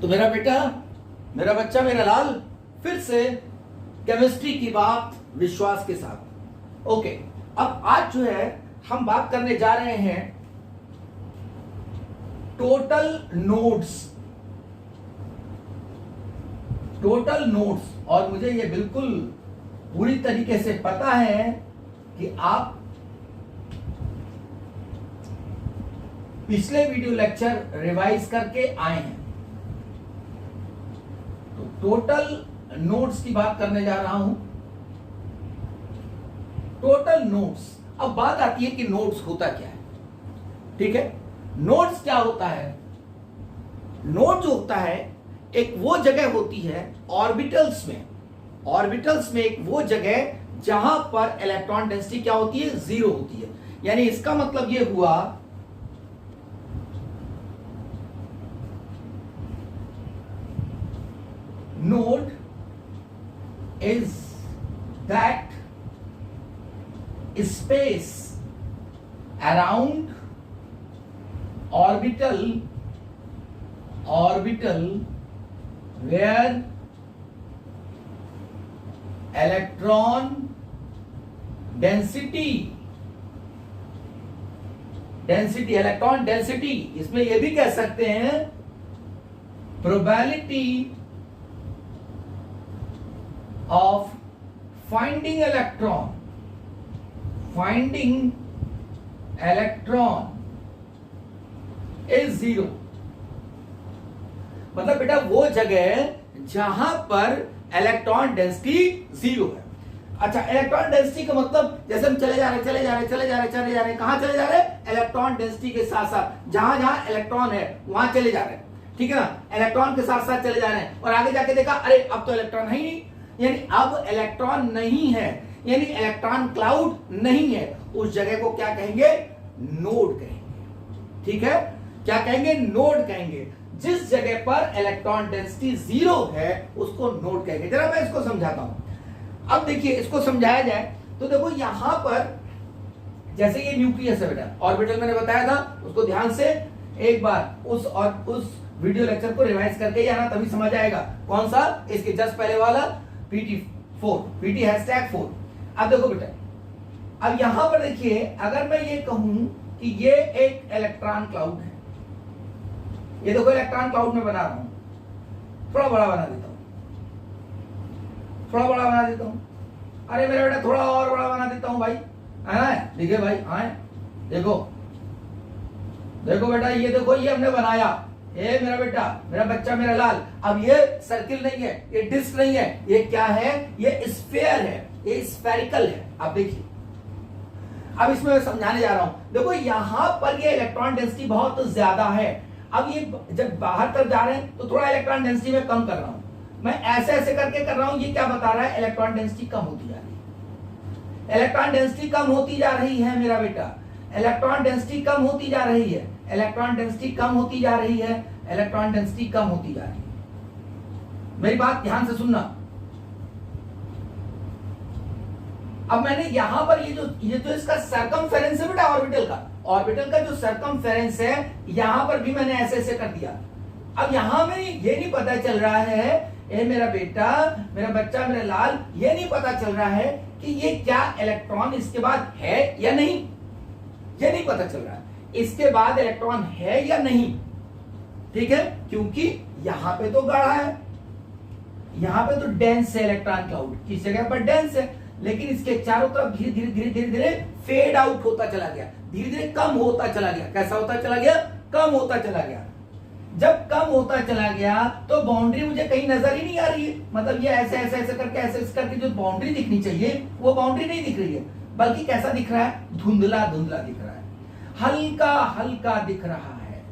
तो मेरा बेटा, मेरा बच्चा, मेरा लाल, फिर से केमिस्ट्री की बात विश्वास के साथ। ओके, अब आज जो है हम बात करने जा रहे हैं टोटल नोड्स। टोटल नोड्स, और मुझे ये बिल्कुल पूरी तरीके से पता है कि आप पिछले वीडियो लेक्चर रिवाइज करके आए हैं। तो टोटल नोड्स की बात करने जा रहा हूं। टोटल नोड्स, अब बात आती है कि नोड्स होता क्या है। ठीक है, नोड्स क्या होता है? नोड जो होता है एक वो जगह होती है ऑर्बिटल्स में, ऑर्बिटल्स में एक वो जगह जहां पर इलेक्ट्रॉन डेंसिटी क्या होती है? जीरो होती है। यानी इसका मतलब ये हुआ node is that space around orbital where electron density electron density, इसमें यह भी कह सकते हैं probability of finding electron is zero। मतलब बेटा वो जगह जहां पर इलेक्ट्रॉन डेंसिटी जीरो है। अच्छा, इलेक्ट्रॉन डेंसिटी का मतलब जैसे हम चले जा रहे हैं, कहां चले जा रहे हैं? इलेक्ट्रॉन डेंसिटी के साथ साथ जहां जहां इलेक्ट्रॉन है वहां चले जा रहे हैं। ठीक है ना, इलेक्ट्रॉन के साथ साथ चले जा रहे हैं और आगे जाके देखा अरे अब तो इलेक्ट्रॉन है ही नहीं, यानी अब इलेक्ट्रॉन नहीं है, यानी इलेक्ट्रॉन क्लाउड नहीं है। उस जगह को क्या कहेंगे? नोड कहेंगे। ठीक है, क्या कहेंगे? नोड कहेंगे। जिस जगह पर इलेक्ट्रॉन डेंसिटी जीरो है उसको नोड कहेंगे। जरा मैं इसको समझाता हूं। अब देखिए, इसको समझाया जाए तो देखो यहां पर जैसे ये न्यूक्लियस है बेटा, ऑर्बिटल मैंने बताया था, उसको ध्यान से एक बार उस वीडियो लेक्चर को रिवाइज करके आना, तभी समझ आएगा। कौन सा? इसके जस्ट पहले वाला PT#4। अब देखो बेटा, अब यहां पर देखिए, अगर मैं ये कहूं कि ये एक इलेक्ट्रॉन क्लाउड है, ये देखो इलेक्ट्रॉन क्लाउड में बना रहा हूं, थोड़ा बड़ा बना देता हूं, अरे मेरा बेटा थोड़ा और बड़ा बना देता हूं भाई, है ना? देखिए भाई, आए देखो बेटा, ये देखो ये हमने बनाया। ए मेरा बेटा, मेरा बच्चा, मेरा लाल, अब ये सर्किल नहीं है, ये डिस्क नहीं है, ये क्या है? ये स्फीयर है, ये स्फेरिकल है। अब देखिए, अब इसमें मैं समझाने जा रहा हूं। देखो यहां पर ये इलेक्ट्रॉन डेंसिटी बहुत ज्यादा है। अब ये जब बाहर तरफ जा रहे हैं तो थोड़ा इलेक्ट्रॉन डेंसिटी में कम कर रहा हूं, मैं ऐसे करके कर रहा हूं। ये क्या बता रहा है? इलेक्ट्रॉन डेंसिटी कम होती जा रही है, इलेक्ट्रॉन डेंसिटी कम होती जा रही है मेरा बेटा, इलेक्ट्रॉन डेंसिटी कम होती जा रही है, इलेक्ट्रॉन डेंसिटी कम होती जा रही है, इलेक्ट्रॉन डेंसिटी कम होती जा रही है। मेरी बात ध्यान से सुनना। अब मैंने यहां पर ये जो इसका सर्कमफेरेंस है बेटा, ऑर्बिटल का जो सर्कमफेरेंस है, यहां पर भी मैंने ऐसे कर दिया। अब यहां में ये नहीं पता चल रहा है, ए मेरा बेटा, मेरा बच्चा, मेरा लाल, ये नहीं पता चल रहा है कि ये क्या इलेक्ट्रॉन इसके बाद है या नहीं, ये नहीं पता चल रहा है इसके बाद इलेक्ट्रॉन है या नहीं। ठीक है, क्योंकि यहां पे तो गाढ़ा है, यहां पे तो डेंस है इलेक्ट्रॉन क्लाउड, किस जगह पर डेंस है, लेकिन इसके चारों तरफ धीरे धीरे फेड आउट होता चला गया, धीरे धीरे कम होता चला गया। कैसा होता चला गया? कम होता चला गया। जब कम होता चला गया तो बाउंड्री मुझे कहीं नजर ही नहीं आ रही है, मतलब ये ऐसे करके जो बाउंड्री दिखनी चाहिए वो बाउंड्री नहीं दिख रही है, बल्कि कैसा दिख रहा है? धुंधला दिख रहा है, हल्का दिख रहा है,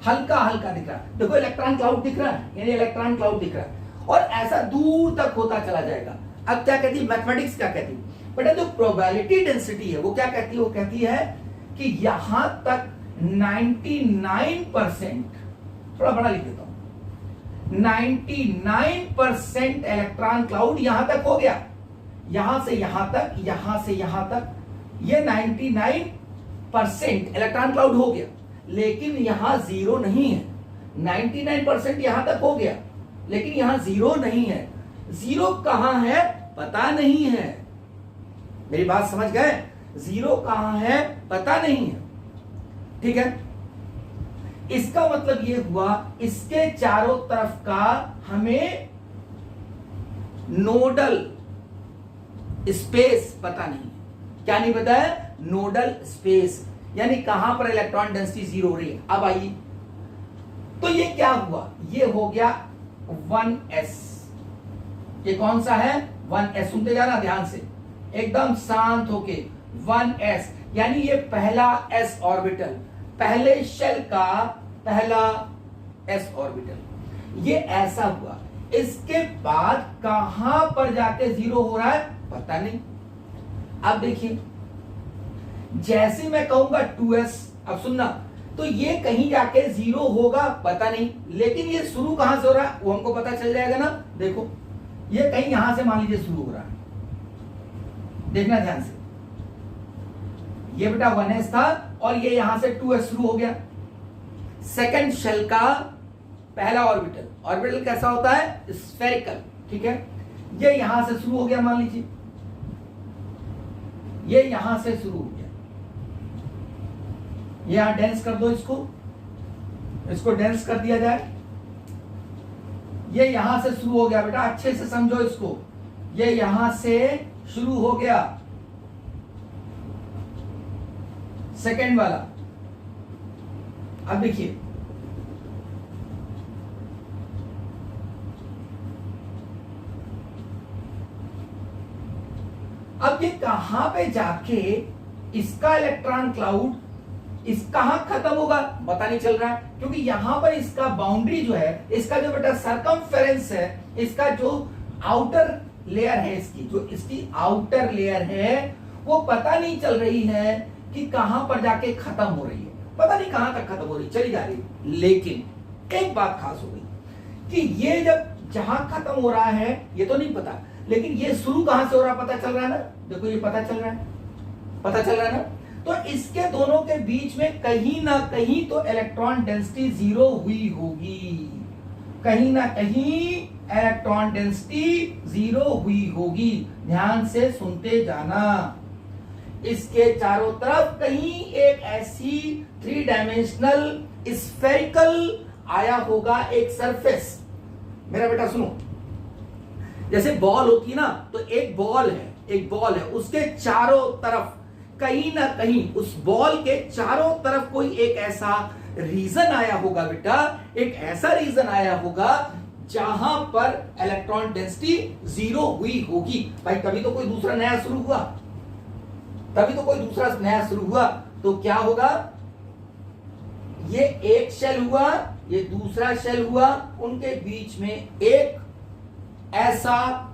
हल्का दिख रहा है। देखो इलेक्ट्रॉन क्लाउड दिख रहा है, यानी इलेक्ट्रॉन क्लाउड दिख रहा है, और ऐसा दूर तक होता चला जाएगा। अब क्या कहती है मैथमेटिक्स? क्या कहती है बेटा? जो प्रोबेबिलिटी डेंसिटी है वो क्या कहती है? वो कहती है कि यहां तक 99%, थोड़ा बड़ा लिख देता हूं, 99% इलेक्ट्रॉन क्लाउड यहां तक हो गया, यहां से यहां तक, यहां से यहां तक, ये 99% इलेक्ट्रॉन क्लाउड हो गया। लेकिन यहां जीरो नहीं है, 99% यहां तक हो गया, लेकिन यहां जीरो नहीं है। जीरो कहां है पता नहीं है। मेरी बात समझ गए? जीरो कहां है पता नहीं है। ठीक है, इसका मतलब यह हुआ इसके चारों तरफ का हमें नोडल स्पेस पता नहीं है। क्या नहीं पता है? नोडल स्पेस, यानी कहां पर इलेक्ट्रॉन डेंसिटी जीरो हो रही है। अब आइए, तो ये क्या हुआ? ये हो गया 1s। ये कौन सा है? 1s। सुनते जाना ध्यान से, एकदम शांत होके। 1s यानी ये पहला s ऑर्बिटल, पहले शेल का पहला s ऑर्बिटल, ये ऐसा हुआ। इसके बाद कहां पर जाके जीरो हो रहा है पता नहीं। अब देखिए, जैसे मैं कहूंगा 2s, अब सुनना, तो ये कहीं जाके जीरो होगा पता नहीं, लेकिन ये शुरू कहां से हो रहा है वो हमको पता चल जाएगा ना। देखो, ये कहीं यहां से मान लीजिए शुरू हो रहा है, देखना ध्यान से। ये बेटा 1s था और ये यहां से 2s शुरू हो गया। सेकंड शेल का पहला ऑर्बिटल, ऑर्बिटल कैसा होता है? स्फेरिकल। ठीक है, ये यहां से शुरू हो गया, मान लीजिए ये यहां से शुरू हो गया। ये यहां डेंस कर दो, इसको डेंस कर दिया जाए। ये यहां से शुरू हो गया बेटा, अच्छे से समझो इसको। ये यहां से शुरू हो गया सेकेंड वाला। अब देखिए, अब ये कहां पे जाके इसका इलेक्ट्रॉन क्लाउड इस कहां खत्म होगा पता नहीं चल रहा है, क्योंकि यहां पर इसका बाउंड्री जो है, इसका जो बेटा सरकमफेरेंस है, इसका जो आउटर लेयर है, इसकी आउटर लेयर है, वो पता नहीं चल रही है कि कहां पर जाके खत्म हो रही है। पता नहीं कहां तक खत्म हो रही, चली जा रही। लेकिन एक बात खास हो गई कि ये जब जहां खत्म हो रहा है ये तो नहीं पता, लेकिन ये शुरू कहां से हो रहा है पता चल रहा है ना। देखो, ये पता चल रहा है ना। तो इसके दोनों के बीच में कहीं ना कहीं तो इलेक्ट्रॉन डेंसिटी जीरो हुई होगी, कहीं ना कहीं इलेक्ट्रॉन डेंसिटी जीरो हुई होगी। ध्यान से सुनते जाना। इसके चारों तरफ कहीं एक ऐसी 3 डायमेंशनल स्फेरिकल आया होगा एक सरफेस। मेरा बेटा सुनो, जैसे बॉल होती है ना, तो एक बॉल है, उसके चारों तरफ कहीं ना कहीं उस बॉल के चारों तरफ कोई एक ऐसा रीजन आया होगा बेटा, एक ऐसा रीजन आया होगा जहां पर इलेक्ट्रॉन डेंसिटी जीरो हुई होगी। भाई तभी तो कोई दूसरा नया शुरू हुआ, तो क्या होगा? ये एक शेल हुआ, ये दूसरा शेल हुआ, उनके बीच में एक ऐसा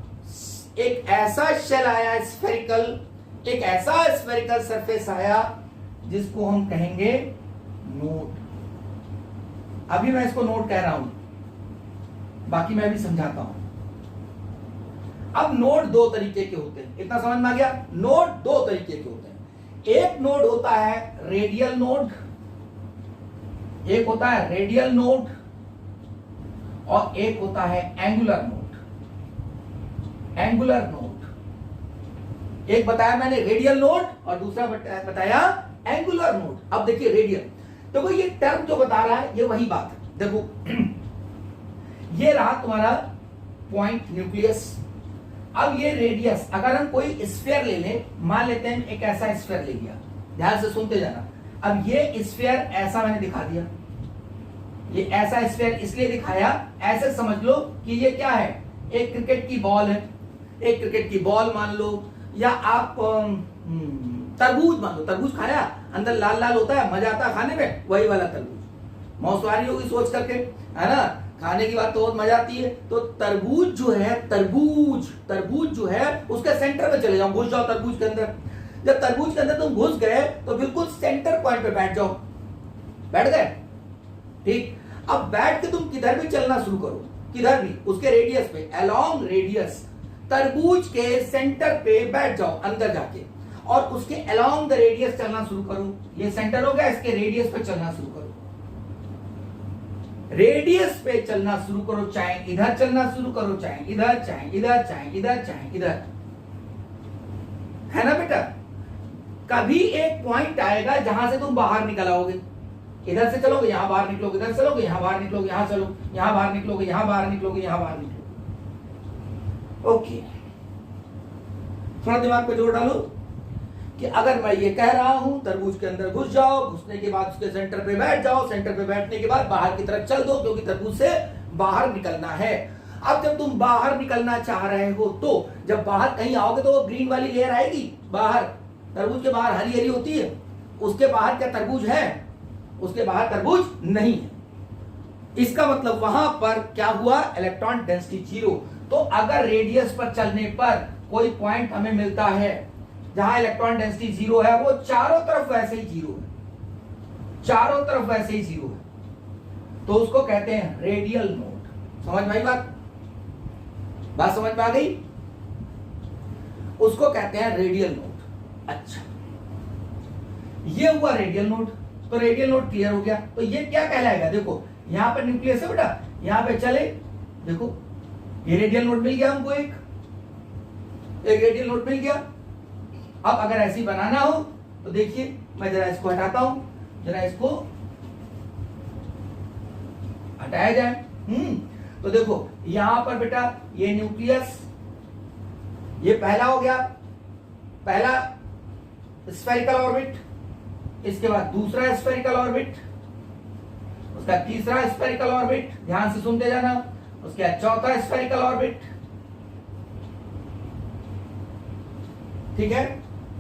शेल आया स्फेरिकल, एक ऐसा स्फेरिकल सरफेस आया जिसको हम कहेंगे नोड। अभी मैं इसको नोड कह रहा हूं, बाकी मैं भी समझाता हूं। अब नोड दो तरीके के होते हैं, इतना समझ में आ गया? नोड दो तरीके के होते हैं। एक नोड होता है रेडियल नोड, और एक होता है एंगुलर नोड। एक बताया मैंने रेडियल नोड और दूसरा बताया एंगुलर नोड। अब देखिए रेडियल, देखो ये टर्म जो बता रहा है ये वही बात है। देखो ये रहा तुम्हारा पॉइंट न्यूक्लियस। अब ये रेडियस, अगर हम कोई स्फीयर ले लें, मान लेते हैं एक ऐसा स्फीयर ले लिया, ध्यान से सुनते जाना। अब ये स्फीयर ऐसा मैंने दिखा दिया, ये ऐसा स्फीयर इसलिए दिखाया, ऐसे समझ लो कि ये क्या है, एक क्रिकेट की बॉल है, एक क्रिकेट की बॉल मान लो, या आप तरबूज मान लो। तरबूज खाया, अंदर लाल लाल होता है, मजा आता है खाने में, वही वाला तरबूज। मौसवारी होगी सोच करके, है ना, खाने की बात तो बहुत मजा आती है। तो तरबूज जो है, तरबूज जो है उसके सेंटर में चले जाओ, घुस जाओ तरबूज के अंदर। जब तरबूज के अंदर तुम घुस गए तो बिल्कुल सेंटर पॉइंट पे बैठ जाओ, बैठ गए, ठीक। अब बैठ के तुम किधर भी चलना शुरू करो, किधर भी, उसके रेडियस पे, अलोंग रेडियस, तरबूज के सेंटर पे बैठ जाओ अंदर जाके, और उसके अलोंग द रेडियस चलना शुरू करो। ये सेंटर हो गया, इसके रेडियस पे चलना शुरू करो। रेडियस पे चलना शुरू करो, चाहे इधर चलना शुरू करो, चाहे इधर, चाहे इधर, चाहे इधर, चाहे इधर, है ना बेटा। कभी एक पॉइंट आएगा जहां से तुम बाहर निकल आओगे। इधर से चलोगे यहां बाहर निकलोगे, इधर चलोगे यहां बाहर निकलोगे, यहां चलो यहां बाहर निकलोगे, यहां बाहर निकलोगे, यहां बाहर निकलोगे। ओके, थोड़ा दिमाग पे जोर डालो कि अगर मैं ये कह रहा हूं तरबूज के अंदर घुस जाओ, घुसने के बाद उसके सेंटर पे बैठ जाओ, सेंटर पे बैठने के बाद बाहर की तरफ चल दो, क्योंकि तरबूज से बाहर निकलना है। अब जब तुम बाहर निकलना चाह रहे हो तो जब बाहर कहीं आओगे तो वो ग्रीन वाली लेयर आएगी बाहर, तरबूज के बाहर हरी हरी होती है, उसके बाहर क्या तरबूज है? उसके बाहर तरबूज नहीं है। इसका मतलब वहां पर क्या हुआ? Electron density zero. तो अगर रेडियस पर चलने पर कोई पॉइंट हमें मिलता है जहां इलेक्ट्रॉन डेंसिटी जीरो है, वो चारों तरफ वैसे ही जीरो है, चारों तरफ वैसे ही जीरो है, तो उसको कहते हैं रेडियल नोड। समझ में आई बात? बात समझ में आ गई? उसको कहते हैं रेडियल नोड। अच्छा, ये हुआ रेडियल नोड। तो रेडियल नोड क्लियर हो गया। तो ये क्या कहलाएगा? देखो यहां पर न्यूक्लियस है बेटा, यहां पे चले, देखो ये रेडियल नोड मिल गया हमको, एक रेडियल नोड मिल गया। अब अगर ऐसी बनाना हो तो देखिए, मैं जरा इसको हटाता हूं, जरा इसको हटाया जाए। तो देखो यहां पर बेटा ये न्यूक्लियस, ये पहला हो गया, पहला स्फेरिकल ऑर्बिट, इसके बाद दूसरा स्फेरिकल ऑर्बिट, उसका तीसरा स्फेरिकल ऑर्बिट, ध्यान से सुनते जाना, उसके बाद चौथा स्फेरिकल ऑर्बिट। ठीक है,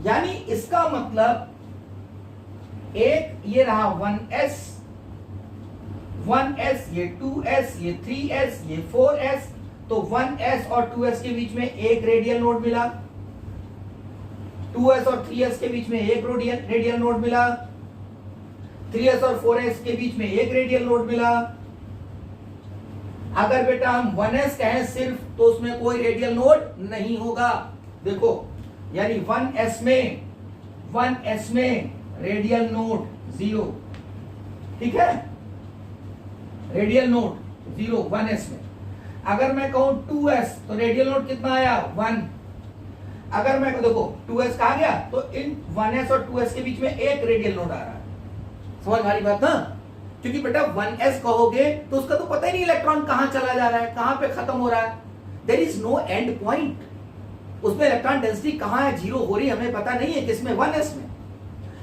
यानी इसका मतलब एक ये रहा 1s, 1s, ये 2s, ये 3s, ये 4s। तो 1s और 2s के बीच में एक रेडियल नोड मिला, 2s और 3s के बीच में एक रेडियल नोड मिला, 3s और 4s के बीच में एक रेडियल नोड मिला। अगर बेटा हम 1s कहें सिर्फ तो उसमें कोई रेडियल नोड नहीं होगा। देखो यानी 1s में रेडियल नोड जीरो। ठीक है, रेडियल नोड जीरो 1s में। अगर मैं कहूं 2s तो रेडियल नोड कितना आया? 1। अगर मैं देखो 2s कहा गया तो इन 1s और 2s के बीच में एक रेडियल नोड आ रहा है। समझ हमारी बात ना? क्योंकि बेटा 1s कहोगे तो उसका तो पता ही नहीं इलेक्ट्रॉन कहां चला जा रहा है, कहां पे खत्म हो रहा है। There is no end point. उसमें इलेक्ट्रॉन डेंसिटी कहां है, जीरो हो रही हमें पता नहीं है किसमें, 1s में।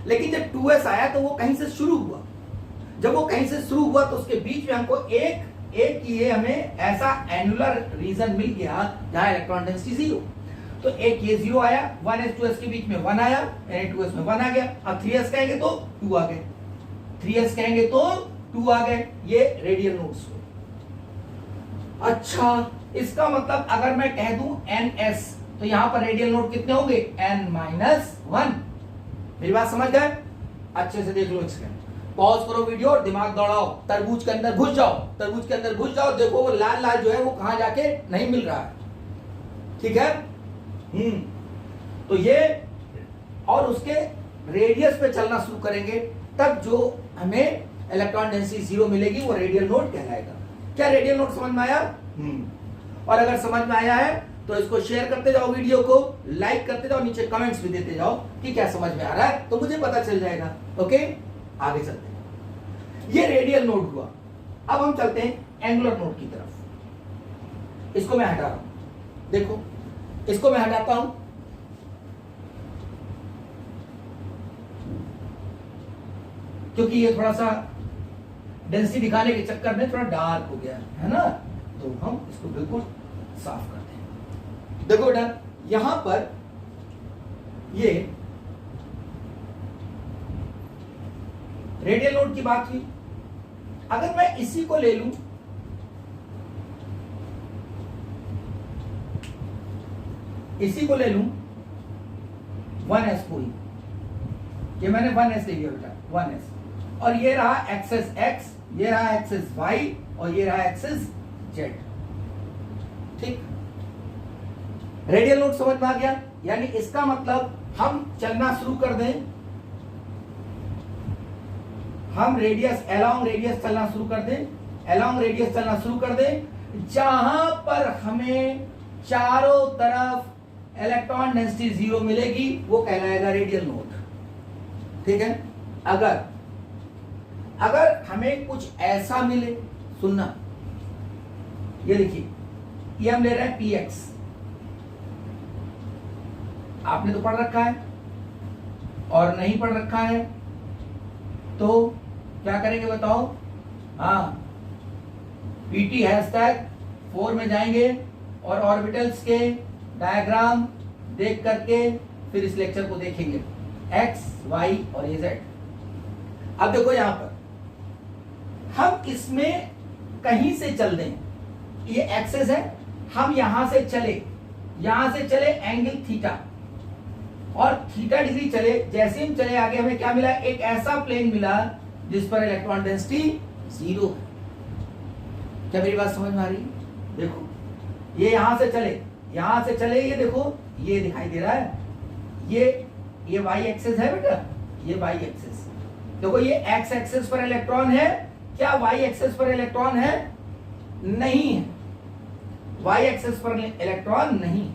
लेकिन जब 2s आया तो वो कहीं से शुरू हुआ। जब वो कहीं से शुरू हुआ तो उसके बीच में हमको एक ये हमें ऐसा एनुलर रीजन मिल गया जहां इलेक्ट्रॉन डेंसिटी जीरो। तो एक ये जीरो आया, 1s 2s के बीच में 1 आया, यानी 2s में 1 आ गया। अब 3s कहेंगे तो 2 आ गए, 3s कहेंगे तो 2 आ गए। ये रेडियल नोड्स हुए। अच्छा, इसका मतलब अगर मैं कह दूं ns तो यहां पर रेडियल नोड कितने होंगे? n-1। मेरी बात समझ गए? अच्छे से देख लो, इसके पॉज करो वीडियो और दिमाग दौड़ाओ, तरबूज के अंदर घुस जाओ, तरबूज के अंदर घुस जाओ, देखो वो लाल लाल जो है वो कहां जाके नहीं मिल रहा है। ठीक है, तो ये और उसके रेडियस पे चलना शुरू करेंगे तब जो हमें इलेक्ट्रॉन डेंसिटी जीरो मिलेगी वो रेडियल नोड कहलाएगा। क्या रेडियल नोड समझ में आया? और अगर समझ में आया है तो इसको शेयर करते जाओ, वीडियो को लाइक करते जाओ, नीचे कमेंट्स भी देते जाओ कि क्या समझ में आ रहा है, तो मुझे पता चल जाएगा। ओके, आगे चलते हैं। ये रेडियल नोड हुआ। अब हम चलते हैं एंगुलर नोड की तरफ। इसको मैं हटा रहा हूं, देखो इसको मैं हटाता हूं, क्योंकि ये थोड़ा सा डेंसिटी दिखाने के चक्कर में थोड़ा डार्क हो गया है ना, तो हम इसको बिल्कुल साफ करते हैं। देखो बेटा यहां पर ये रेडियल नोड की बात हुई। अगर मैं इसी को ले लूं, इसी को ले लूं 1s को ही, ये मैंने 1s ले लिया बेटा, 1s, और ये रहा एक्सेस x, ये रहा एक्सेस y और ये रहा एक्सेस z। ठीक, रेडियल नोड समझ में आ गया। यानी इसका मतलब हम चलना शुरू कर दें, हम रेडियस अलोंग रेडियस चलना शुरू कर दें अलोंग रेडियस चलना शुरू कर दे, जहां पर हमें चारों तरफ इलेक्ट्रॉन डेंसिटी 0 मिलेगी वो कहलाएगा रेडियल नोड। ठीक है, अगर हमें कुछ ऐसा मिले, सुनना, ये देखिए, ये हम ले रहे हैं px, आपने तो पढ़ रखा है और नहीं पढ़ रखा है तो क्या करेंगे बताओ? हाँ, pt #4 में जाएंगे और ऑर्बिटल्स के डायग्राम देख करके फिर इस लेक्चर को देखेंगे, x, y और ये z। अब देखो यहां पर हम इसमें कहीं से चल दें, ये एक्सेस है, हम यहां से चले एंगल थीटा और थीटा डिग्री चले, जैसे हम चले आगे हमें क्या मिला? एक ऐसा प्लेन मिला जिस पर इलेक्ट्रॉन डेंसिटी 0 है। क्या मेरी बात समझ में आ रही है? देखो ये यहां से चले, ये देखो ये दिखाई दे रहा है, ये y एक्सेस है बेटा, ये y एक्सेस। देखो ये x एक्सेस पर इलेक्ट्रॉन है, क्या y एक्सेस पर इलेक्ट्रॉन है? नहीं है, y एक्सेस पर इलेक्ट्रॉन नहीं।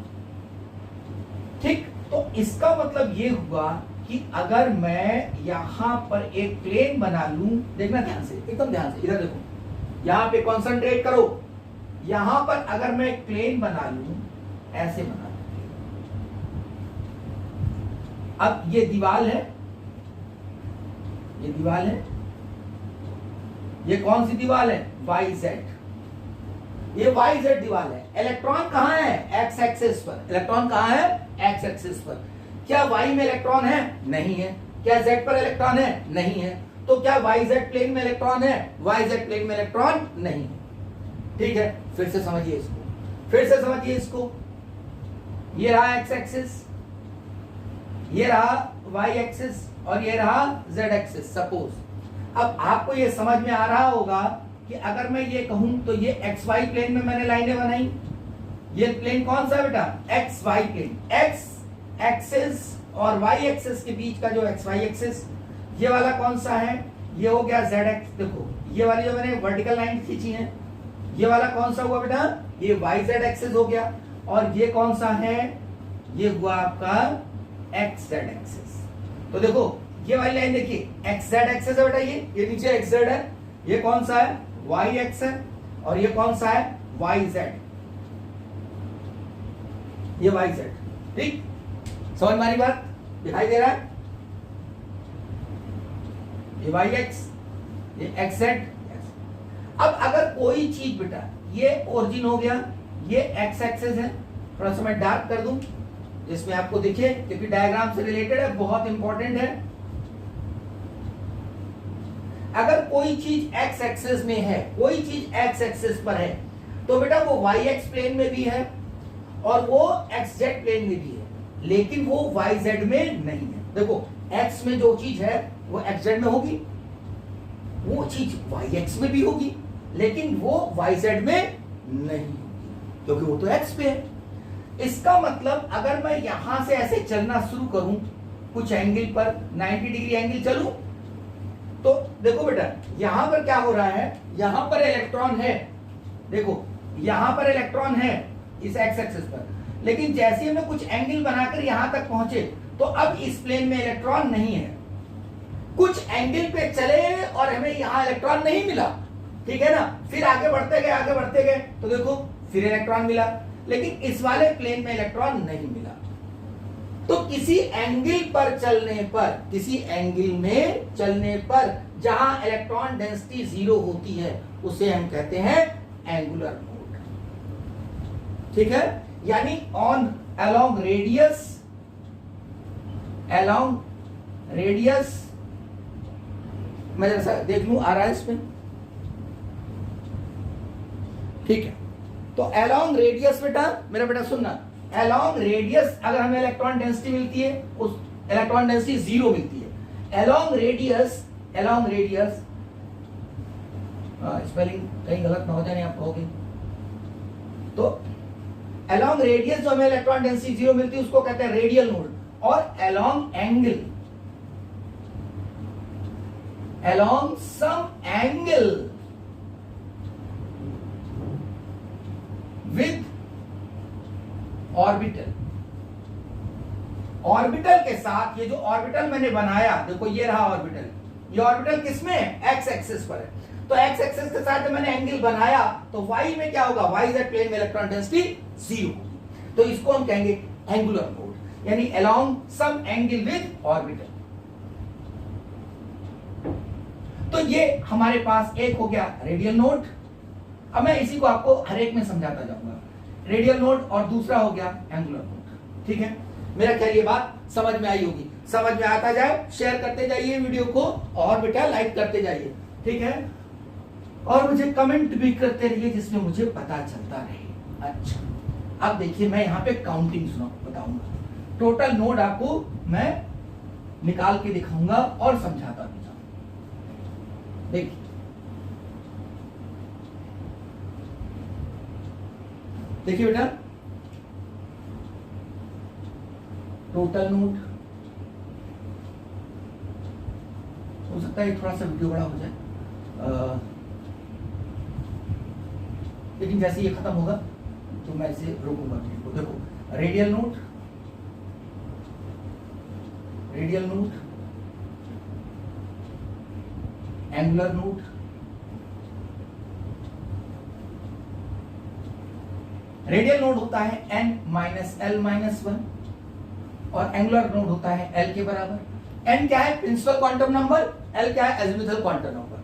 ठीक, तो इसका मतलब ये हुआ कि अगर मैं यहां पर एक प्लेन बना लूं, देखना ध्यान से, एकदम ध्यान से, इधर देखो, यहां पे कंसंट्रेट करो, यहां पर अगर मैं एक प्लेन बना लूं, ऐसे बना लूं, अब ये दीवार है, ये कौन सी दीवार है? YZ, ये YZ दीवार है। इलेक्ट्रॉन कहां है? x एक्सिस पर। इलेक्ट्रॉन कहां है? x एक्सिस पर। क्या y में इलेक्ट्रॉन है? नहीं है। क्या z पर इलेक्ट्रॉन है? नहीं है। तो क्या YZ प्लेन में इलेक्ट्रॉन है? YZ प्लेन में इलेक्ट्रॉन नहीं है। ठीक है, फिर से समझिए इसको, ये रहा x एक्सिस, ये रहा y एक्सिस और ये रहा z एक्सिस। सपोज अब आपको ये समझ में आ रहा होगा कि अगर मैं ये कहूं तो ये xy प्लेन में मैंने लाइनें बनाई, ये प्लेन कौन सा है बेटा? xy plane. x एक्सिस और y एक्सिस के बीच का जो xy एक्सिस, ये वाला कौन सा है? ये हो गया z एक्सिस। देखो ये वाली जो मैंने वर्टिकल लाइन खींची है, ये वाला कौन सा हुआ बेटा? ये yz एक्सिस हो गया। और ये कौन सा है? ये हुआ आपका xz एक्सिस। तो देखो ये वाली लाइन देखिए, xz एक्सिस है बेटा, ये नीचे xz है, ये कौन सा है? y एक्स है, और ये कौन सा है? yz, ये yz। ठीक, समझ में आ रही बात? दिखाई दे रहा है? ये yx, ये xz। अब अगर कोई चीज बेटा, ये ओरिजिन हो गया, ये x एक्सिस है, थोड़ा सा मैं डार्क कर दूं जिसमें आपको दिखे, क्योंकि डायग्राम से रिलेटेड है, बहुत इंपॉर्टेंट है। अगर कोई चीज x एक्सिस में है, कोई चीज x एक्सिस पर है, तो बेटा वो yx प्लेन में भी है और वो xz प्लेन में भी है, लेकिन वो yz में नहीं है। देखो x में जो चीज है वो xz में होगी, वो चीज yx में भी होगी, लेकिन वो yz में नहीं होगी, क्योंकि वो तो x पे है। इसका मतलब अगर मैं यहां से ऐसे चलना शुरू करूं, कुछ एंगल पर 90 डिग्री एंगल चलूं, तो देखो बेटा यहां पर क्या हो रहा है, यहां पर इलेक्ट्रॉन है, देखो यहां पर इलेक्ट्रॉन है इस एक्स एक्सिस पर, लेकिन जैसे हमने कुछ एंगल बनाकर यहां तक पहुंचे तो अब इस प्लेन में इलेक्ट्रॉन नहीं है। कुछ एंगल पे चले और हमें यहां इलेक्ट्रॉन नहीं मिला, ठीक है ना, फिर आगे बढ़ते गए तो देखो फिर इलेक्ट्रॉन मिला, लेकिन इस वाले प्लेन में इलेक्ट्रॉन नहीं मिला। तो किसी एंगल पर चलने पर जहां इलेक्ट्रॉन डेंसिटी 0 होती है उसे हम कहते हैं एंगुलर मोड। ठीक है, यानी अलोंग रेडियस मैं जैसा देख लूं, आ रहा है इसमें? ठीक है, तो अलोंग रेडियस बेटा, मेरा बेटा सुनना, अलोंग रेडियस अगर हमें इलेक्ट्रॉन डेंसिटी मिलती है, उस इलेक्ट्रॉन डेंसिटी 0 मिलती है। अलोंग रेडियस स्पेलिंग कहीं गलत ना हो जाए, आप कहोगे तो अलोंग रेडियस जो हमें इलेक्ट्रॉन डेंसिटी 0 मिलती है उसको कहते हैं रेडियल नोड, और along some angle orbital, orbital के साथ ये जो ऑर्बिटल मैंने बनाया, देखो ये रहा ऑर्बिटल, ये ऑर्बिटल किसमें है? एक्स एक्सिस पर है। तो एक्स एक्सिस के साथ जब मैंने एंगल बनाया तो वाई में क्या होगा? वाई जेड प्लेन में इलेक्ट्रॉन डेंसिटी 0 होगी। तो इसको हम कहेंगे एंगुलर नोड, यानी along some angle with orbital. तो ये हमारे पास एक हो गया रेडियल नोड। अब मैं इसी को आपको हर एक में समझाता जाऊंगा। रेडियल नोड और दूसरा हो गया एंगुलर नोड। ठीक है, मेरा ख्याल ये बात समझ में आई होगी। समझ में आता जाए, शेयर करते जाइए वीडियो को और बेटा लाइक करते जाइए। ठीक है, और मुझे कमेंट भी करते रहिए जिसमें मुझे पता चलता रहे। अच्छा, अब देखिए मैं यहाँ पे काउंटिंग बताऊंगा। टोटल नोड आपको मैं निकाल के दिखाऊंगा और समझाता भी जाऊंगा। देखिए देखिए बेटा, टोटल नोड हो सकता है थोड़ा सा वीडियो बड़ा हो जाए, लेकिन जैसे ये खत्म होगा तो मैं इसे रोकूंगा वीडियो को। देखो radial node, radial node, angular node, radial node होता है n माइनस एल माइनस 1 और एंगुलर नोड होता है l के बराबर। n क्या है? प्रिंसिपल क्वांटम नंबर, l क्या है? Azimuthal quantum number.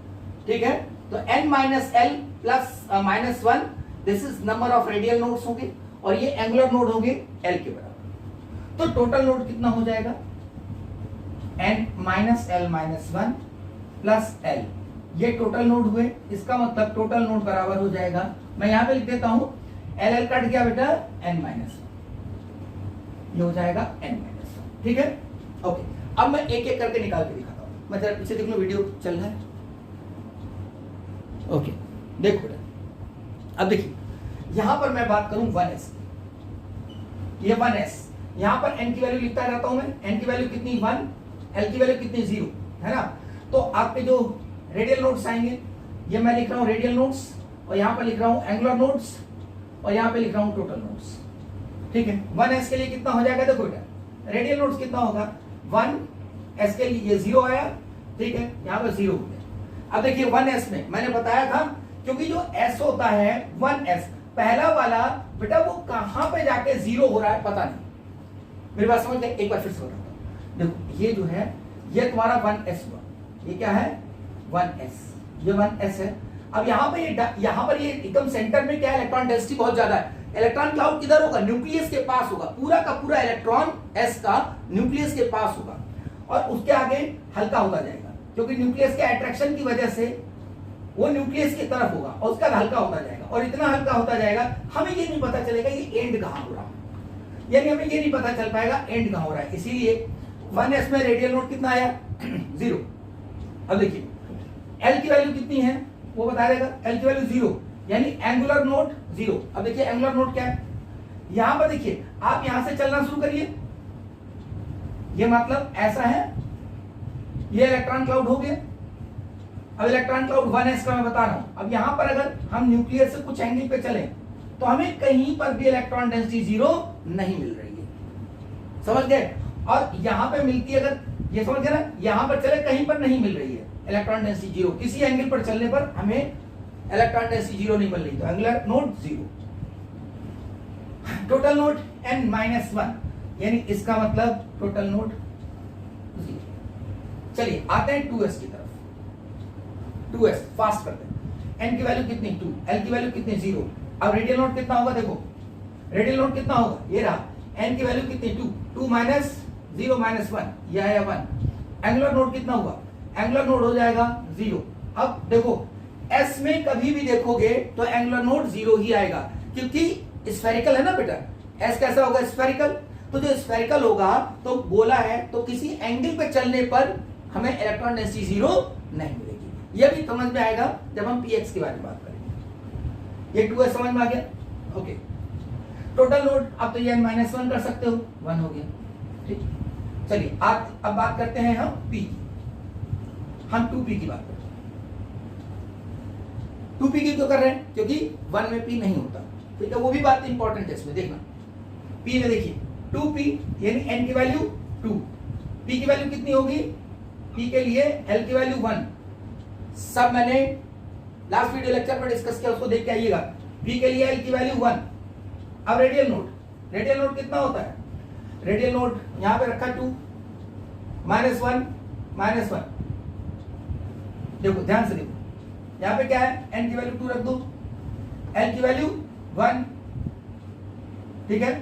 ठीक है, तो n minus L plus minus 1 this is number of radial nodes होंगे और ये एंगुलर नोड होंगे l के बराबर। तो टोटल नोड कितना हो जाएगा? n minus L minus 1 plus l, ये टोटल नोड हुए। इसका मतलब टोटल नोड बराबर हो जाएगा, मैं यहां पे लिख देता हूं, एल कट गया बेटा n माइनस 1, ये हो जाएगा n माइनस 1। ठीक है, ओके। अब मैं एक एक करके निकाल के दिखाता हूं। मैं जरा पीछे देख लो, वीडियो चल रहा है। ओके, देखो बेटा, अब देखिए यहां पर मैं बात करूं 1s, ये 1s, यहां पर n की वैल्यू लिखता रहता हूं मैं। n की वैल्यू कितनी? 1, l की वैल्यू कितनी? 0, है ना। तो आपके जो रेडियल नोड्स आएंगे, ये मैं लिख रहा हूं रेडियल नोड्स, और यहां पर लिख रहा हूं एंगुलर नोड्स, और यहां पे लिख रहा हूं टोटल नोड्स। ठीक है, 1s के लिए कितना हो जाएगा? देखो बेटा, रेडियल नोड्स कितना होगा? 1s के लिए ये 0 आया। ठीक है, यहां पर 0 हो गया। अब देखिए 1s में मैंने बताया था, क्योंकि जो s होता है 1s पहला वाला बेटा, वो कहां पे जाके 0 हो रहा है पता नहीं। मेरी बात समझ गए? एक बार फिर से बताता हूं। देखो ये जो है, ये तुम्हारा 1s हुआ, ये क्या है? 1s, ये 1s है। अब यहाँ पर ये एकदम सेंटर में क्या है? इलेक्ट्रॉन डेंसिटी बहुत ज्यादा है। इलेक्ट्रॉन क्लाउड किधर होगा? न्यूक्लियस के पास होगा। पूरा का पूरा इलेक्ट्रॉन s का न्यूक्लियस के पास होगा और उसके आगे हल्का होता जाएगा, क्योंकि न्यूक्लियस के अट्रैक्शन की वजह से वो न्यूक्लियस की तरफ होगा और उसका हल्का होता जाएगा, और इतना हल्का होता जाएगा हमें ये नहीं पता चलेगा ये एंड कहां हो रहा है, यानी हमें ये नहीं पता चल पाएगा एंड कहां हो रहा है। इसीलिए 1s में रेडियल नोड कितना आया? 0। अब देखिए l की वैल्यू कितनी है वो बता देगा। l की वैल्यू 0, यानी एंगुलर नोड 0। अब देखिए एंगुलर नोड क्या है? यहां पर देखिए, आप यहां से चलना शुरू करिए, ये मतलब ऐसा है, ये इलेक्ट्रॉन क्लाउड हो गया। अब इलेक्ट्रॉन क्लाउड 1s का मैं बता रहा हूं। अब यहां पर अगर हम न्यूक्लियस से कुछ एंगल पे चले तो हमें कहीं पर भी इलेक्ट्रॉन डेंसिटी 0 नहीं मिल रही है, समझ गए? और यहां पे मिलती है, अगर ये समझ गए ना, यहां पर चले कहीं पर नहीं मिल रही है इलेक्ट्रॉन डेंसिटी 0, किसी एंगल पर चलने पर हमें इलेक्ट्रॉन डेंसिटी 0 नहीं मिल रही, तो angular node 0। Total node n minus 1, यानी इसका मतलब टोटल नोड 0। चलिए आते हैं 2s की तरफ। 2s फास्ट करते हैं। n की वैल्यू कितनी? 2, l की वैल्यू कितनी? 0। अब रेडियल नोड कितना होगा? देखो रेडियल नोड कितना होगा, ये रहा। n की वैल्यू कितनी? 2, 2 माइनस 0 माइनस 1, ये आया 1। एंगुलर नोड कितना हुआ? एंगुलर नोड हो जाएगा 0। अब देखो s में कभी भी देखोगे तो एंगुलर नोड 0 ही आएगा, क्योंकि स्फेरिकल है ना बेटा। s कैसा होगा? स्फेरिकल। तो जो स्फेरिकल होगा तो गोला है, तो किसी एंगल पे चलने पर हमें इलेक्ट्रॉन डेंसिटी 0 नहीं मिलेगी। यह भी समझ में आएगा जब हम px के बारे में बात करेंगे। ये 2s समझ में आ गया? ओके। टोटल नोड अब तो ये n-1 कर सकते हो, 1 हो गया। ठीक, चलिए अब बात करते हैं हम p की। हम 2p की बात करते हैं। 2p की क्यों कर रहे हैं? क्योंकि 1 में p नहीं होता। ठीक है, वो भी बात इंपॉर्टेंट है इसमें, देखना। P में देखिए 2P यानी N की वैल्यू 2, P की वैल्यू कितनी होगी, P के लिए L की वैल्यू 1, सब मैंने लास्ट वीडियो लेक्चर पर डिस्कस किया, उसको देख के आइएगा। P के लिए L की वैल्यू 1। अब रेडियल नोड कितना होता है, रेडियल नोड यहां पे रखा 2 -1 देखो ध्यान से देखो, यहां पे क्या है, N की वैल्यू 2 रख दो, L की वैल्यू 1, ठीक है,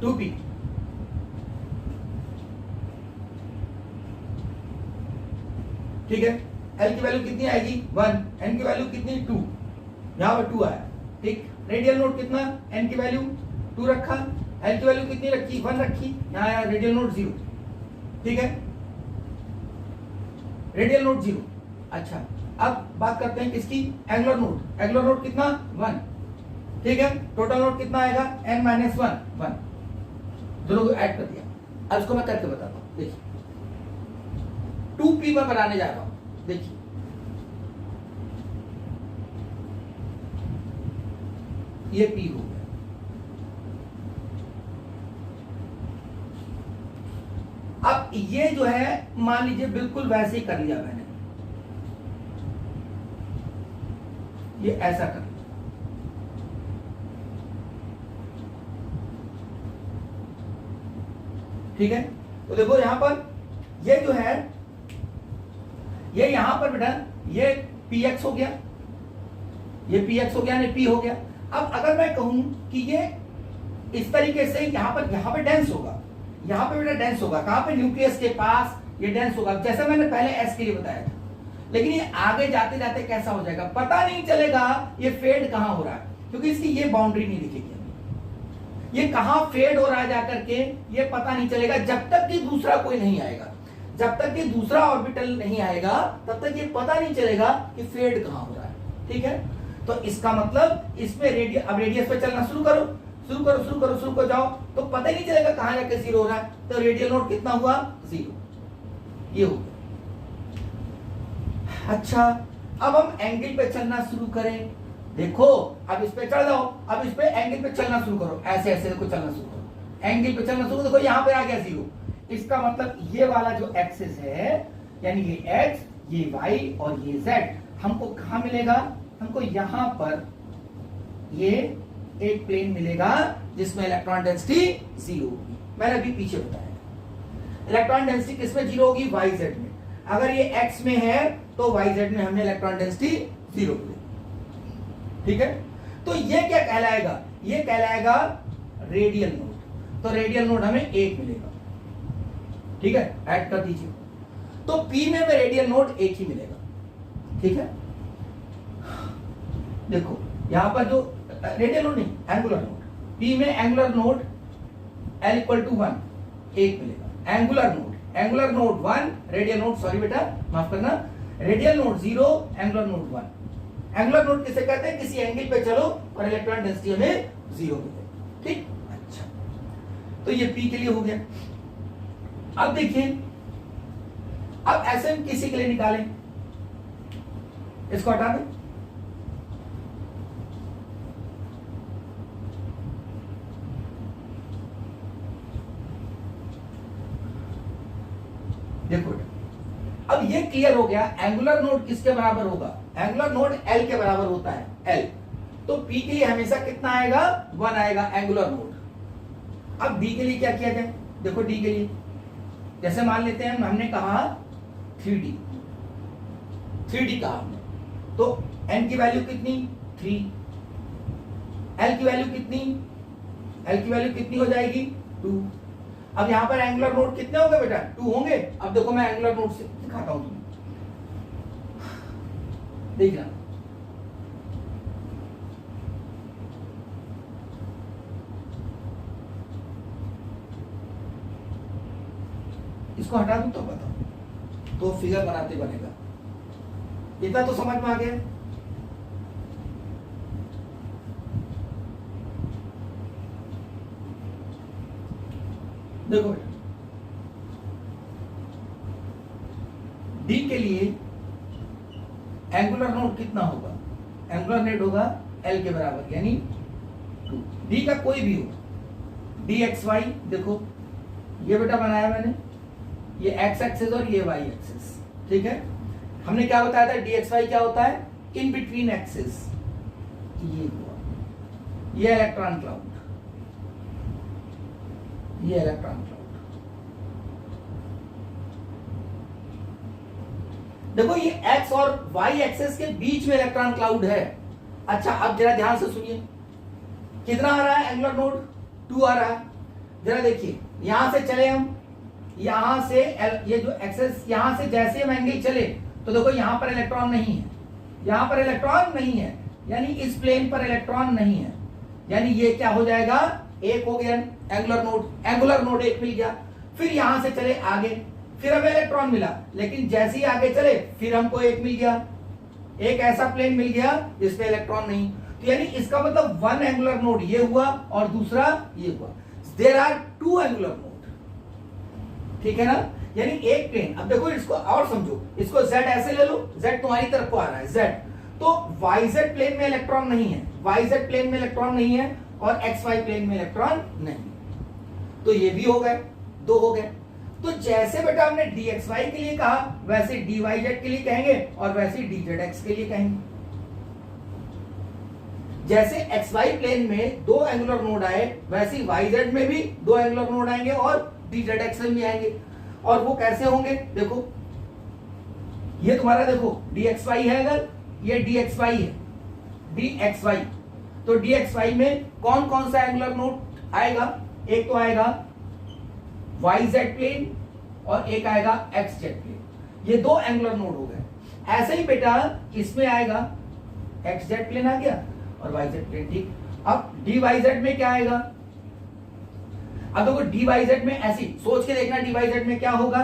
2P ठीक है, L की वैल्यू कितनी आएगी 1, N की वैल्यू कितनी 2, यहां पर 2 आया, ठीक। रेडियल नोड कितना, N की वैल्यू 2 रखा, L की वैल्यू कितनी रखी 1 रखी, यहां आया रेडियल नोड 0, ठीक है, रेडियल नोड 0। अच्छा अब बात करते हैं किसकी, एंगुलर नोड कितना 1, ठीक है, टोटल नोड कितना आएगा n-1 दोनों को ऐड कर दिया। अब इसको मैं करके बताता हूं, देखिए 2P में बनाने जा रहा हूं, देखिए ये P हो गया, अब ये जो है मान लीजिए बिल्कुल वैसे ही कर लिया मैंने, ये ऐसा कर लिया, ठीक है। तो देखो यहां पर ये जो है, ये यहां पर बेटा ये px हो गया, ये px हो गया नहीं p हो गया। अब अगर मैं कहूं कि ये इस तरीके से यहां पे डेंस होगा, यहां पे बेटा डेंस होगा, कहां पे, न्यूक्लियस के पास ये डेंस होगा, जैसे मैंने पहले s के लिए बताया था। लेकिन ये आगे जाते जाते कैसा हो जाएगा पता नहीं चलेगा, ये फेड कहां हो रहा है, क्योंकि इसकी ये बाउंड्री नहीं दिखेगी, ये कहां फेड हो रहा है जाकर के ये पता नहीं चलेगा, जब तक कि दूसरा कोई नहीं आएगा, जब तक कि दूसरा ऑर्बिटल नहीं आएगा तब तक ये पता नहीं चलेगा कि फेड कहां हो रहा है, ठीक है। तो इसका मतलब इसमें अब रेडियस पे चलना शुरू करो जाओ, तो पता ही नहीं चलेगा कहां जाके 0 हो रहा है। तो रेडियल नोड कितना हुआ 0, ये हो गया। अच्छा अब हम एंगल पे चलना शुरू करें, देखो अब इस पे चढ़ जाओ, अब इस पे एंगल पे चलना शुरू करो, ऐसे ऐसे देखो चलना शुरू करो, एंगल पे चलना शुरू, देखो यहां पे आ गया 0। इसका मतलब ये वाला जो एक्सिस है, यानी ये x, ये y और ये z हमको कहां मिलेगा, हमको यहां पर ये एक प्लेन मिलेगा जिसमें इलेक्ट्रॉन डेंसिटी 0 होगी। मैंने अभी पीछे बताया इलेक्ट्रॉन डेंसिटी किसमें 0 होगी, yz में। अगर ये x में है तो yz में हमें इलेक्ट्रॉन डेंसिटी 0 मिलेगी, ठीक है। तो ये क्या कहलाएगा, ये कहलाएगा रेडियल नोड। तो रेडियल नोड हमें 1 मिलेगा, ठीक है, ऐड कर दीजिए। तो P में रेडियल नोड 1 ही मिलेगा, ठीक है। देखो यहां पर जो रेडियल नोड नहीं, एंगुलर नोड, P में एंगुलर नोड L = 1 1 मिलेगा। Angular node 1, radial node, sorry बेटा माफ करना, radial node 0, angular node 1। Angular node किसे कहते हैं, किसी एंगल पे चलो और इलेक्ट्रॉन डेंसिटी हमें 0 मिले, ठीक। अच्छा तो ये P के लिए हो गया। अब देखिए, अब SM किसी के लिए निकालें, इसको हटा दें, देखो अब ये क्लियर हो गया, एंगुलर नोड किसके बराबर होगा, एंगुलर नोड L के बराबर होता है, L। तो P के लिए हमेशा कितना आएगा 1 आएगा एंगुलर नोड। अब D के लिए क्या किया जाए, देखो D के लिए जैसे मान लेते हैं हमने कहा 3D कहा हमने, तो N की वैल्यू कितनी 3, L की वैल्यू कितनी हो जाएगी 2। अब यहां पर एंगुलर नोड कितने होंगे बेटा 2 होंगे। अब देखो मैं एंगुलर नोड से दिखाता हूं तुम्हें, देखना इसको हटा दूं तो बताओ, तो फिगर बनाते बनेगा, इतना तो समझ में आ गया। देखो बेटा डी के लिए एंगुलर नोड कितना होगा, एंगुलर नोड होगा L के बराबर यानी 2। डी का कोई भी हो, डी एक्स वाई, देखो ये बेटा बनाया मैंने, ये एक्स एक्सिस और ये वाई एक्सिस, ठीक है। हमने क्या बताया था, डी एक्स वाई क्या होता है, इन बिटवीन एक्सिस, ये हुआ, ये इलेक्ट्रॉन क्लाउड, ये इलेक्ट्रॉन क्लाउड। देखो ये एक्स और वाई एक्सिस के बीच में इलेक्ट्रॉन क्लाउड है। अच्छा अब जरा ध्यान से सुनिए, कितना आ रहा है एंगुलर नोड, 2 आ रहा है। जरा देखिए यहां से चले हम, यहां से ये जो एक्सेस, यहां से जैसे हम एंगल चले तो देखो यहां पर इलेक्ट्रॉन नहीं है, यहां पर इलेक्ट्रॉन नहीं है, यानी इस प्लेन पर इलेक्ट्रॉन नहीं है, यानी ये क्या हो जाएगा, एक हो गया एंगुलर नोड एक मिल गया। फिर यहां से चले आगे, फिर हमें इलेक्ट्रॉन मिला, लेकिन जैसे ही आगे चले फिर हमको एक मिल गया, एक ऐसा प्लेन मिल गया जिसमें इलेक्ट्रॉन नहीं। तो यानी इसका मतलब वन एंगुलर नोड ये हुआ और दूसरा ये हुआ, देयर आर 2 एंगुलर नोड, ठीक है ना। यानी एक प्लेन, अब देखो इसको और समझो, इसको z ऐसे ले लो, z तुम्हारी तरफ को आ रहा है z, तो yz प्लेन में इलेक्ट्रॉन नहीं है, yz प्लेन में इलेक्ट्रॉन नहीं है और xy प्लेन में इलेक्ट्रॉन नहीं, तो ये भी हो गए, 2 हो गए। तो जैसे बेटा हमने dxy के लिए कहा वैसे dyz के लिए कहेंगे और वैसे dzx के लिए कहेंगे। जैसे xy प्लेन में 2 एंगुलर नोड आए वैसे yz में भी 2 एंगुलर नोड आएंगे और dzx में भी आएंगे। और वो कैसे होंगे, देखो ये तुम्हारा देखो dxy है, अगर ये dxy है, dxy, तो dxy में कौन कौन सा एंगुलर नोड आएगा, एक तो आएगा yz प्लेन और एक आएगा xz प्लेन, ये 2 एंगुलर नोड हो गए। ऐसे ही बेटा इसमें आएगा xz प्लेन आ गया और yz प्लेन, ठीक। अब dyz में क्या आएगा, अब देखो dyz में ऐसी सोच के देखना, dyz में क्या होगा,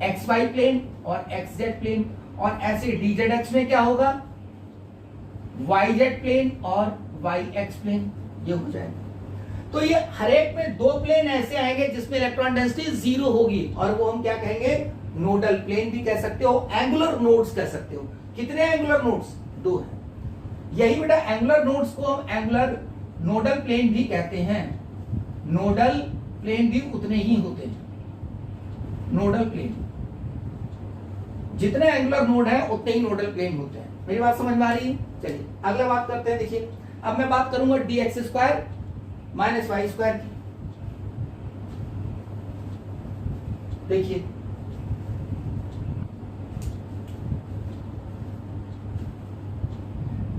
xy प्लेन और xz प्लेन, और ऐसे dzx में क्या होगा, yz प्लेन और yx प्लेन, ये हो जाएगा। तो ये हर एक में 2 प्लेन ऐसे आएंगे जिसमें इलेक्ट्रॉन डेंसिटी 0 होगी, और वो हम क्या कहेंगे, नोडल प्लेन भी कह सकते हो, एंगुलर नोड्स कह सकते हो। कितने एंगुलर नोड्स, 2 है। यही बेटा एंगुलर नोड्स को हम एंगुलर नोडल प्लेन भी कहते हैं। नोडल प्लेन भी उतने ही होते हैं, नोडल प्लेन जितने एंगुलर नोड है उतने ही नोडल प्लेन होते हैं। मेरी बात समझ में आ रही है। चलिए अगला बात करते हैं। देखिए अब मैं बात करूंगा dx² माइनस y² की। देखिए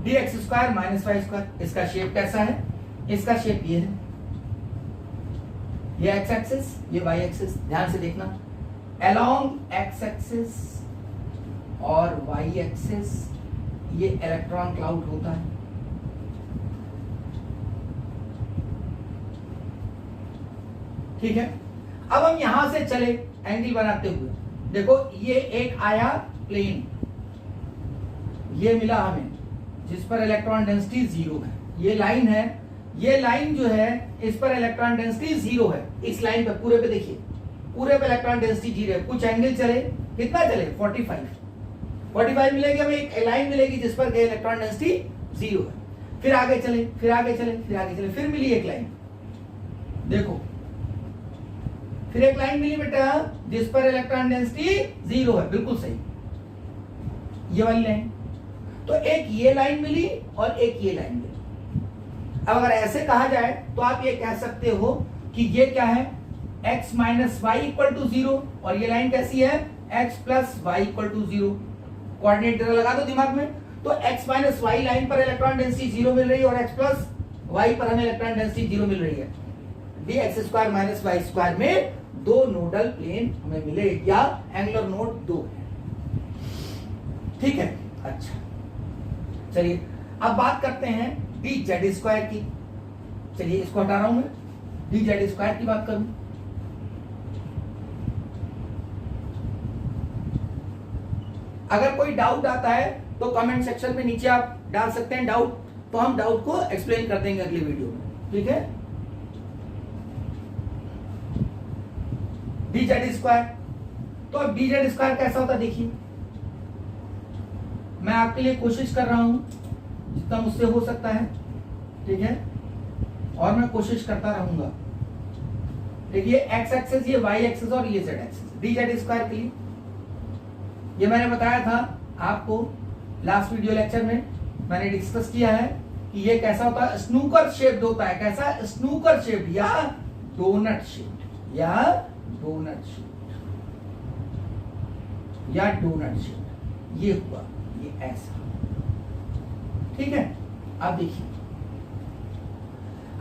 dx² माइनस y², इसका शेप कैसा है, इसका शेप ये है, ये x एक्सिस, ये y एक्सिस, ध्यान से देखना, अलोंग x एक्सिस और y एक्सिस ये इलेक्ट्रॉन क्लाउड होता है। ठीक है, अब हम यहां से चले एंगल बनाते हुए, देखो ये एक आया प्लेन, ये मिला हमें जिस पर इलेक्ट्रॉन डेंसिटी 0 है, ये लाइन है, ये लाइन जो है इस पर इलेक्ट्रॉन डेंसिटी 0 है। इस लाइन पे पूरे पे देखिए, पूरे पे इलेक्ट्रॉन डेंसिटी 0 है। कुछ एंगल चले, कितना चले, 45 मिलेगी हमें, एक लाइन मिलेगी जिस पर इलेक्ट्रॉन डेंसिटी 0 है। फिर आगे चले, फिर आगे चले, फिर आगे चले, फिर मिली एक लाइन, देखो फिर एक लाइन मिली बेटा जिस पर इलेक्ट्रॉन डेंसिटी 0 है, बिल्कुल सही, ये वाली लाइन। तो एक ये लाइन मिली और एक ये लाइन मिली। अब अगर ऐसे कहा जाए तो आप ये कह सकते हो कि ये क्या है, x minus Y equal to 0, और ये लाइन कैसी है, x plus Y equal to 0। Coordinate लगा दो दिमाग में, तो x माइनस वाई लाइन पर इलेक्ट्रॉन डेंसिटी 0 मिल रही है और x प्लस वाई पर हमें इलेक्ट्रॉन डेंसिटी 0 मिल रही है। dx² माइनस y² में 2 नोडल प्लेन हमें मिले, या एंगुलर नोड 2 है। ठीक है, अच्छा चलिए अब बात करते हैं dz² की। चलिए इसको हटा रहा हूं मैं, dz² की बात करूं। अगर कोई डाउट आता है तो कमेंट सेक्शन में नीचे आप डाल सकते हैं डाउट, तो हम डाउट को एक्सप्लेन कर देंगे अगली वीडियो में। ठीक है, dz², तो अब dz² कैसा होता है देखिए, मैं आपके लिए कोशिश कर रहा हूं जितना मुझसे हो सकता है। ठीक है, और मैं कोशिश करता रहूंगा। ठीक, ये एक्स एक्सेस, ये वाई एक्सेस और ये Z axes. D Z square के लिए ये मैंने बताया था आपको लास्ट वीडियो लेक्चर में, मैंने डिस्कस किया है कि ये कैसा होता है, स्नूकर शेप्ड होता है। कैसा? स्नूकर शेप्ड या डोनट शेप्ड, या डोनट शेप्ड, या डोनट शेप्ड। ये हुआ, ये ऐसा। ठीक है, अब देखिए,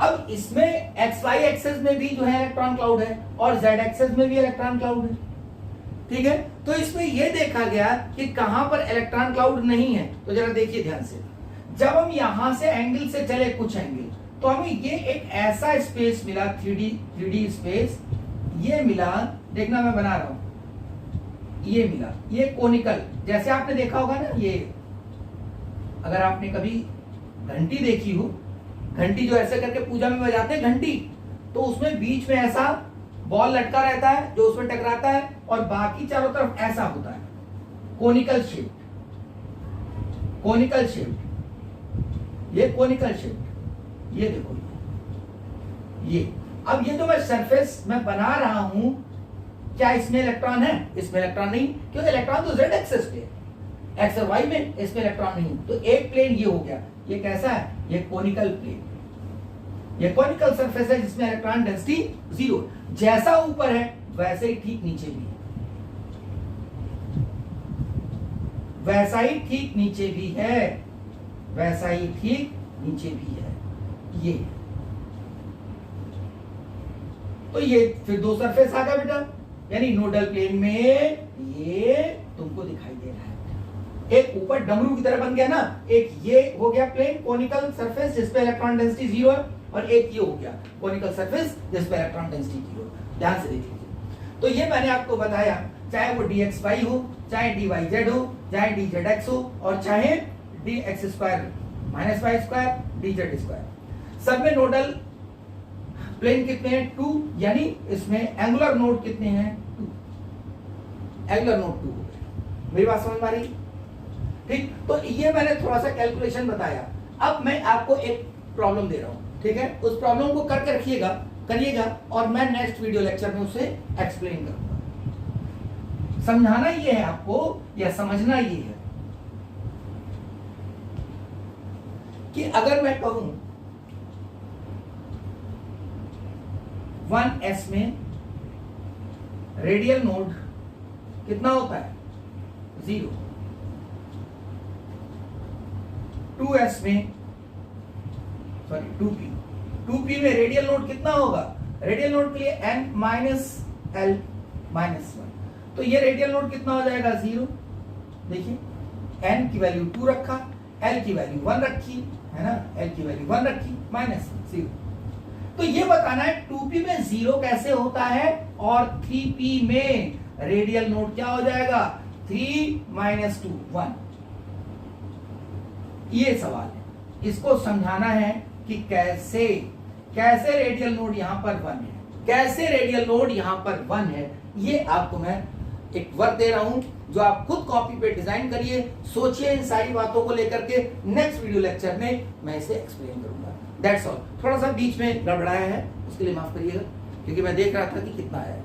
अब इसमें एक्स वाई एक्सेस में भी जो है इलेक्ट्रॉन क्लाउड है और जेड एक्सेस में भी इलेक्ट्रॉन क्लाउड है। ठीक है, तो इसमें यह देखा गया कि कहां पर इलेक्ट्रॉन क्लाउड नहीं है। तो जरा देखिए ध्यान से, जब हम यहां से एंगल से चले कुछ एंगल, तो हमें ये एक ऐसा स्पेस मिला, 3D स्पेस ये मिला। देखना मैं बना रहा हूं, ये मिला, ये कोनिकल, जैसे आपने देखा होगा ना, ये अगर आपने कभी घंटी देखी हो, घंटी जो ऐसे करके पूजा में बजाते हैं घंटी, तो उसमें बीच में ऐसा बॉल लटका रहता है जो उसमें टकराता है और बाकी चारों तरफ ऐसा होता है, कोनिकल शेप, कोनिकल शेप, ये कोनिकल शेप। ये देखो, ये अब ये जो मैं सरफेस में बना रहा हूं, क्या इसमें इलेक्ट्रॉन है? इसमें इलेक्ट्रॉन नहीं, क्योंकि इलेक्ट्रॉन तो जेड एक्सेस पे है, एक्स और वाई में, इसमें इलेक्ट्रॉन नहीं। तो एक प्लेन ये हो गया, ये कैसा है? ये कोनिकल प्लेन, ये कोनिकल सरफेस है जिसमें इलेक्ट्रॉन डेंसिटी 0। जैसा ऊपर है वैसे ही ठीक नीचे भी है, वैसा ही ठीक नीचे भी है, वैसा ही ठीक नीचे भी है। ये तो ये फिर दो सरफेस आ गया बेटा, यानी नोडल प्लेन में ये तुमको दिखाई दे रहा है। एक ऊपर डमरू की तरह बन गया ना, एक ये हो गया प्लेन कोनिकल सरफेस जिसपे इलेक्ट्रॉन डेंसिटी 0 है, और एक ये हो गया कोनिकल सरफेस जिसपे इलेक्ट्रॉन डेंसिटी 0। ध्यान से देखिए, तो ये मैंने आपको बताया, चाहे वो dxy हो, चाहे dyz हो, चाहे dzx हो, और चाहे dx square minus Y square dz square, सब में नोडल प्लेन कितने हैं? 2, यानी इसमें एंगुलर नोड कितने हैं? 2, एंगुलर नोड 2 हो गए। मेरी बात समझ में आ रही? ठीक, तो ये मैंने थोड़ा सा कैलकुलेशन बताया। अब मैं आपको एक प्रॉब्लम दे रहा हूं, ठीक है? उस प्रॉब्लम को करके रखिएगा, करिएगा, और मैं नेक्स्ट वीडियो लेक्चर में उसे एक्सप्लेन करूंगा। समझाना ये है आपको, या समझना ये है कि अगर मैं कहूं 1s में रेडियल नोड कितना होता है? 0। 2s में, सॉरी 2p में रेडियल नोड कितना होगा? रेडियल नोड के लिए n माइनस l माइनस 1, तो ये रेडियल नोड कितना हो जाएगा? 0। देखिए, n की वैल्यू 2 रखा, l की वैल्यू 1 रखी, है ना, l की वैल्यू 1 रखी, माइनस 0। तो ये बताना है 2p में 0 कैसे होता है, और 3p में रेडियल नोड क्या हो जाएगा? 3 माइनस 2 1। ये सवाल है, इसको समझाना है कि कैसे रेडियल नोड यहां पर 1 है, कैसे रेडियल नोड यहां पर 1 है। ये आपको मैं एक वर्क दे रहा हूं जो आप खुद कॉपी पे डिजाइन करिए, सोचिए इन सारी बातों को लेकर के। नेक्स्ट वीडियो लेक्चर में मैं इसे एक्सप्लेन करूंगा। That's all. थोड़ा सा बीच में गड़बड़ाया है, उसके लिए माफ करिएगा, क्योंकि मैं देख रहा था कि कितना आया है।